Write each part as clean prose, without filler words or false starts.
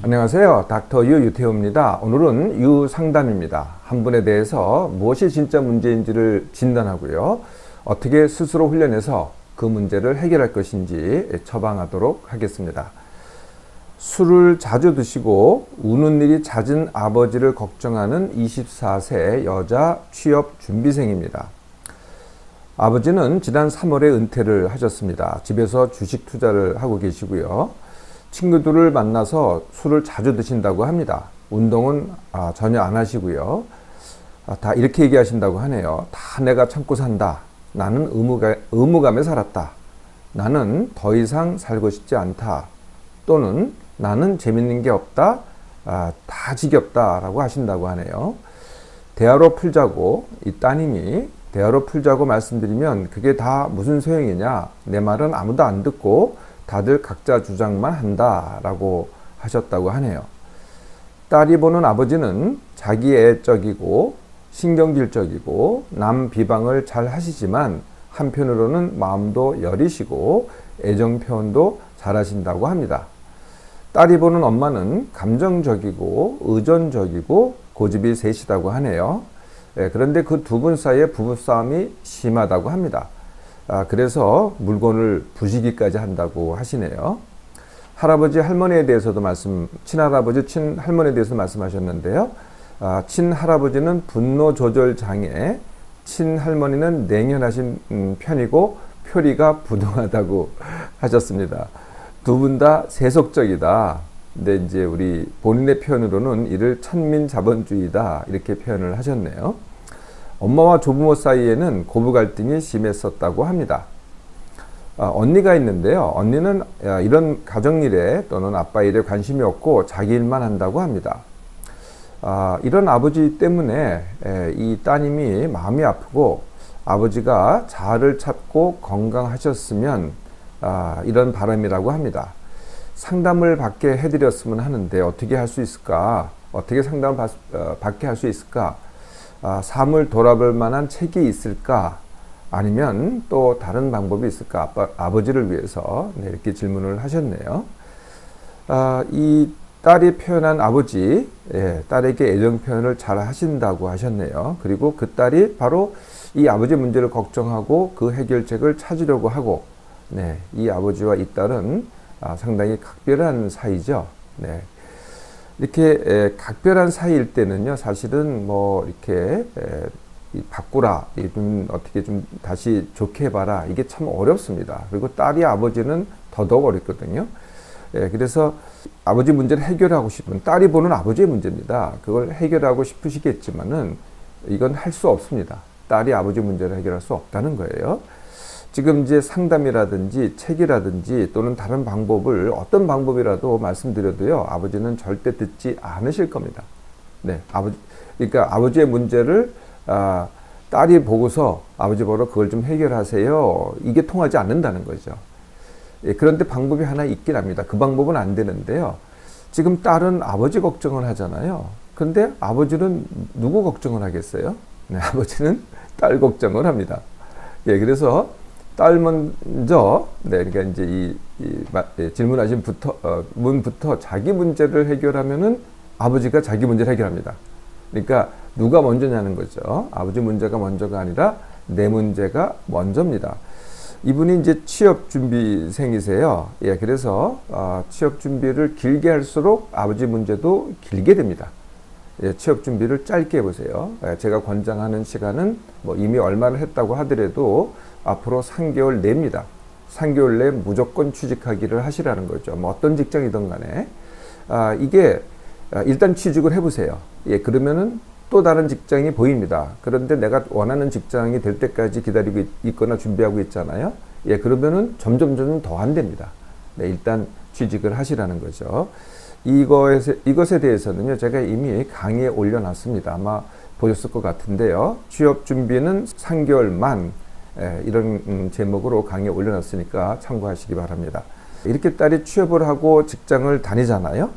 안녕하세요. 닥터 유태호입니다. 오늘은 유상담입니다. 한 분에 대해서 무엇이 진짜 문제인지를 진단하고요. 어떻게 스스로 훈련해서 그 문제를 해결할 것인지 처방하도록 하겠습니다. 술을 자주 드시고 우는 일이 잦은 아버지를 걱정하는 24세 여자 취업 준비생입니다. 아버지는 지난 3월에 은퇴를 하셨습니다. 집에서 주식 투자를 하고 계시고요. 친구들을 만나서 술을 자주 드신다고 합니다. 운동은 전혀 안 하시고요. 다 이렇게 얘기하신다고 하네요. 다 내가 참고 산다. 나는 의무감에 살았다. 나는 더 이상 살고 싶지 않다. 또는 나는 재밌는 게 없다. 다 지겹다 라고 하신다고 하네요. 대화로 풀자고, 이 따님이 대화로 풀자고 말씀드리면 그게 다 무슨 소용이냐. 내 말은 아무도 안 듣고 다들 각자 주장만 한다 라고 하셨다고 하네요. 딸이 보는 아버지는 자기애적이고 신경질적이고 남 비방을 잘 하시지만 한편으로는 마음도 여리시고 애정 표현도 잘 하신다고 합니다. 딸이 보는 엄마는 감정적이고 의존적이고 고집이 세시다고 하네요. 그런데 그 두 분 사이에 부부싸움이 심하다고 합니다. 그래서 물건을 부시기까지 한다고 하시네요. 할아버지 할머니에 대해서도 친할아버지 친할머니에 대해서 말씀하셨는데요. 친할아버지는 분노 조절 장애, 친할머니는 냉혈하신 편이고 표리가 부동하다고 하셨습니다. 두 분 다 세속적이다. 근데 이제 우리 본인의 표현으로는 이를 천민자본주의다 이렇게 표현을 하셨네요. 엄마와 조부모 사이에는 고부 갈등이 심했었다고 합니다. 언니가 있는데요. 언니는 이런 가정일에 또는 아빠 일에 관심이 없고 자기 일만 한다고 합니다. 이런 아버지 때문에 이 따님이 마음이 아프고 아버지가 자아를 찾고 건강하셨으면 이런 바람이라고 합니다. 상담을 받게 해드렸으면 하는데 어떻게 할 수 있을까? 어떻게 상담을 받게 할 수 있을까? 삶을 돌아볼 만한 책이 있을까? 아니면 또 다른 방법이 있을까? 아버지를 위해서 이렇게 질문을 하셨네요. 이 딸이 표현한 아버지, 딸에게 애정 표현을 잘 하신다고 하셨네요. 그리고 그 딸이 바로 이 아버지 문제를 걱정하고 그 해결책을 찾으려고 하고, 이 아버지와 이 딸은 상당히 각별한 사이죠. 이렇게 각별한 사이일 때는요, 사실은 뭐 이렇게 바꾸라, 좀 어떻게 좀 다시 좋게 해봐라, 이게 참 어렵습니다. 그리고 딸이 아버지는 더더욱 어렵거든요. 그래서 아버지 문제를 해결하고 싶은 딸이 보는 아버지의 문제입니다. 그걸 해결하고 싶으시겠지만은 이건 할 수 없습니다. 딸이 아버지 문제를 해결할 수 없다는 거예요. 지금 이제 상담이라든지 책이라든지 또는 다른 방법을 어떤 방법이라도 말씀드려도요, 아버지는 절대 듣지 않으실 겁니다. 그러니까 아버지의 문제를 딸이 보고서 아버지 보러 그걸 좀 해결하세요. 이게 통하지 않는다는 거죠. 그런데 방법이 하나 있긴 합니다. 그 방법은 안 되는데요. 지금 딸은 아버지 걱정을 하잖아요. 그런데 아버지는 누구 걱정을 하겠어요? 아버지는 딸 걱정을 합니다. 그래서 딸 먼저, 그러니까 이제 질문하신 문부터 자기 문제를 해결하면은 아버지가 자기 문제를 해결합니다. 그러니까 누가 먼저냐는 거죠. 아버지 문제가 먼저가 아니라 내 문제가 먼저입니다. 이분이 이제 취업 준비생이세요. 그래서 취업 준비를 길게 할수록 아버지 문제도 길게 됩니다. 취업 준비를 짧게 해보세요. 제가 권장하는 시간은 뭐 이미 얼마를 했다고 하더라도 앞으로 3개월 내입니다. 3개월 내에 무조건 취직하기를 하시라는 거죠. 뭐 어떤 직장이든 간에. 이게 일단 취직을 해보세요. 그러면은 또 다른 직장이 보입니다. 그런데 내가 원하는 직장이 될 때까지 기다리고 있거나 준비하고 있잖아요. 그러면은 점점 더 안 됩니다. 일단 취직을 하시라는 거죠. 이것에 대해서는요, 제가 이미 강의에 올려놨습니다. 아마 보셨을 것 같은데요. 취업 준비는 3개월만, 이런 제목으로 강의에 올려놨으니까 참고하시기 바랍니다. 이렇게 딸이 취업을 하고 직장을 다니잖아요.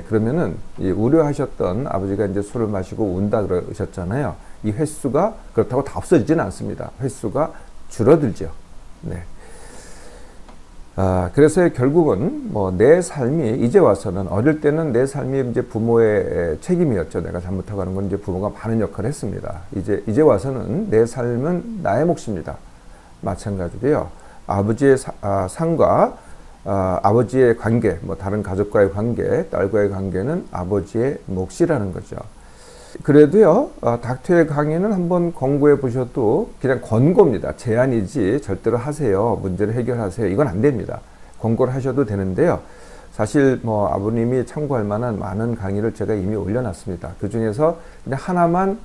그러면은 우려하셨던 아버지가 이제 술을 마시고 운다 그러셨잖아요. 이 횟수가 그렇다고 다 없어지지는 않습니다. 횟수가 줄어들죠. 그래서 결국은 뭐 내 삶이 이제 와서는, 어릴 때는 내 삶이 이제 부모의 책임이었죠. 내가 잘못하고 하는 건 이제 부모가 많은 역할을 했습니다. 이제 와서는 내 삶은 나의 몫입니다. 마찬가지로요. 아버지의 상과 아버지의 관계, 뭐 다른 가족과의 관계, 딸과의 관계는 아버지의 몫이라는 거죠. 그래도요, 닥터의 강의는 한번 권고해 보셔도 그냥 권고입니다. 제안이지 절대로 하세요. 문제를 해결하세요. 이건 안 됩니다. 권고를 하셔도 되는데요. 사실 뭐 아버님이 참고할 만한 많은 강의를 제가 이미 올려놨습니다. 그 중에서 그냥 하나만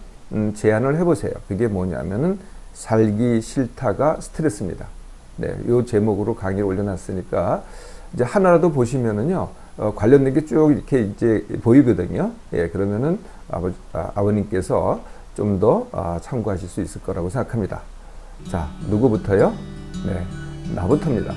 제안을 해보세요. 그게 뭐냐면은 살기 싫다가 스트레스입니다. 네, 이 제목으로 강의를 올려놨으니까 이제 하나라도 보시면은요, 관련된 게 쭉 이렇게 이제 보이거든요. 예, 그러면은 아버님께서 좀 더 참고하실 수 있을 거라고 생각합니다. 자, 누구부터요? 네, 나부터입니다.